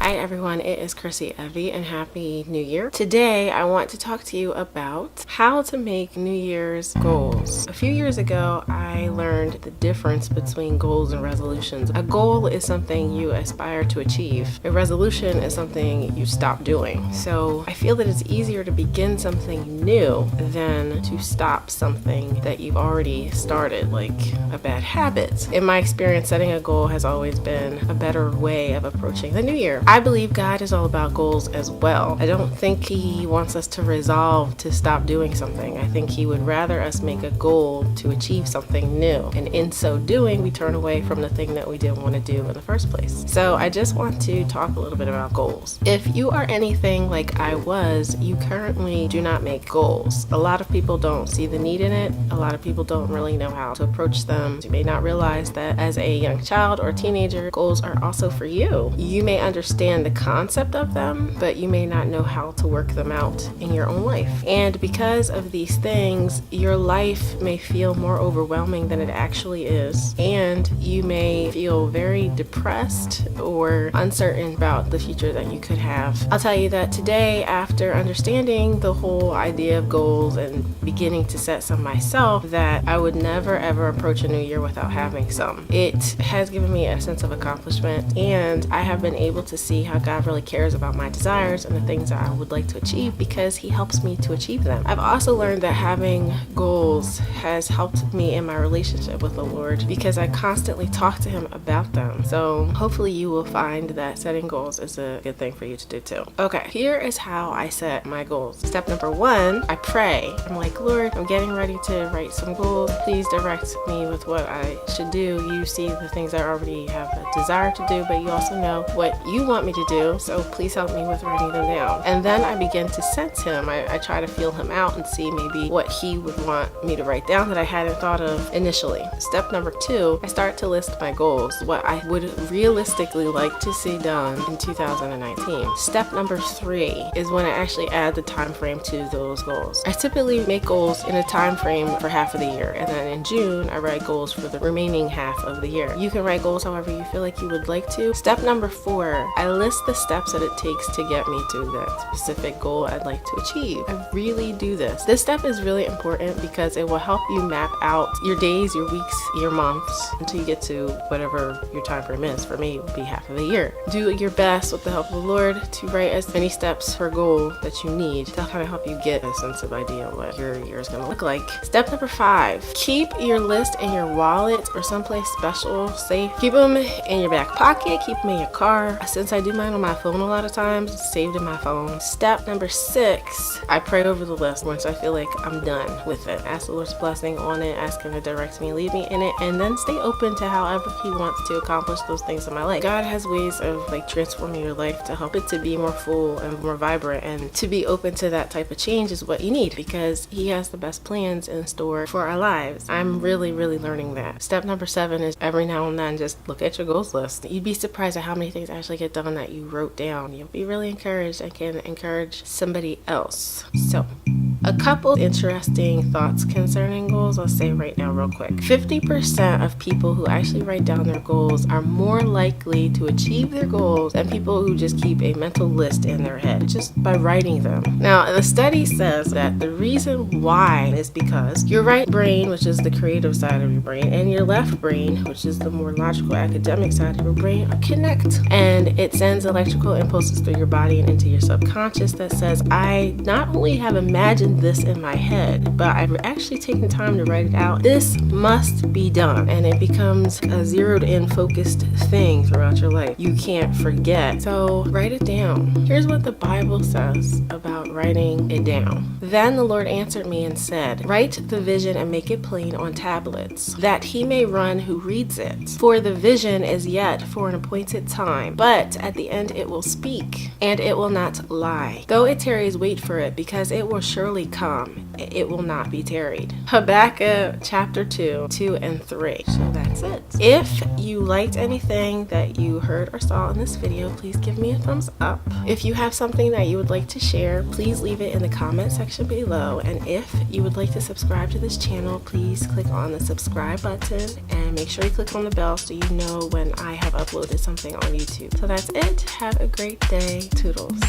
Hi everyone, it is ChrisiEvie and Happy New Year. Today I want to talk to you about how to make New Year's goals. A few years ago I learned the difference between goals and resolutions. A goal is something you aspire to achieve. A resolution is something you stop doing. So I feel that it's easier to begin something new than to stop something that you've already started, like a bad habit. In my experience, setting a goal has always been a better way of approaching the new year. I believe God is all about goals as well. I don't think He wants us to resolve to stop doing something. I think He would rather us make a goal to achieve something new. And in so doing, we turn away from the thing that we didn't want to do in the first place. So I just want to talk a little bit about goals. If you are anything like I was, you currently do not make goals. A lot of people don't see the need in it. A lot of people don't really know how to approach them. You may not realize that as a young child or teenager, goals are also for you. You may understand the concept of them, but you may not know how to work them out in your own life. And because of these things, your life may feel more overwhelming than it actually is. And you may feel very depressed or uncertain about the future that you could have. I'll tell you that today, after understanding the whole idea of goals and beginning to set some myself, that I would never ever approach a new year without having some. It has given me a sense of accomplishment, and I have been able to see how God really cares about my desires and the things that I would like to achieve because He helps me to achieve them. I've also learned that having goals has helped me in my relationship with the Lord because I constantly talk to Him about them. So hopefully you will find that setting goals is a good thing for you to do too. Okay, here is how I set my goals. Step number 1, I pray. I'm like, Lord, I'm getting ready to write some goals. Please direct me with what I should do. You see the things I already have a desire to do, but you also know what you want me to do, so please help me with writing them down. And then I begin to sense Him. I try to feel Him out and see maybe what He would want me to write down that I hadn't thought of initially. Step number 2, I start to list my goals, what I would realistically like to see done in 2019. Step number 3 is when I actually add the time frame to those goals. I typically make goals in a time frame for half of the year, and then in June I write goals for the remaining half of the year. You can write goals however you feel like you would like to. Step number 4, I list the steps that it takes to get me to that specific goal I'd like to achieve. I really do this. This step is really important because it will help you map out your days, your weeks, your months until you get to whatever your time frame is. For me, it would be half of a year. Do your best with the help of the Lord to write as many steps per goal that you need to kind of help you get a sense of idea of what your year is going to look like. Step number 5, keep your list in your wallet or someplace special, safe. Keep them in your back pocket, keep them in your car. Since I do mine on my phone a lot of times, it's saved in my phone. Step number 6, I pray over the list once I feel like I'm done with it. Ask the Lord's blessing on it, ask Him to direct me and lead me in it, and then stay open to however He wants to accomplish those things in my life. God has ways of transforming your life to help it to be more full and more vibrant, and to be open to that type of change is what you need because He has the best plans in store for our lives. I'm really learning that. Step number 7 is every now and then just look at your goals list. You'd be surprised at how many things actually get done that you wrote down. You'll be really encouraged and can encourage somebody else. So, a couple interesting thoughts concerning goals I'll say right now real quick. 50% of people who actually write down their goals are more likely to achieve their goals than people who just keep a mental list in their head just by writing them. Now, the study says that the reason why is because your right brain, which is the creative side of your brain, and your left brain, which is the more logical academic side of your brain, connect. And it sends electrical impulses through your body and into your subconscious that says, I not only have imagined this in my head, but I've actually taken time to write it out. This must be done. And it becomes a zeroed in focused thing throughout your life. You can't forget. So write it down. Here's what the Bible says about writing it down. Then the Lord answered me and said, write the vision and make it plain on tablets, that he may run who reads it. For the vision is yet for an appointed time, but at the end it will speak, and it will not lie. Though it tarries, wait for it, because it will surely come. It will not be tarried. Habakkuk chapter 2, 2 and 3. So that's it. If you liked anything that you heard or saw in this video, please give me a thumbs up. If you have something that you would like to share, please leave it in the comment section below. And if you would like to subscribe to this channel, please click on the subscribe button and make sure you click on the bell so you know when I have uploaded something on YouTube. So that's it. Have a great day. Toodles.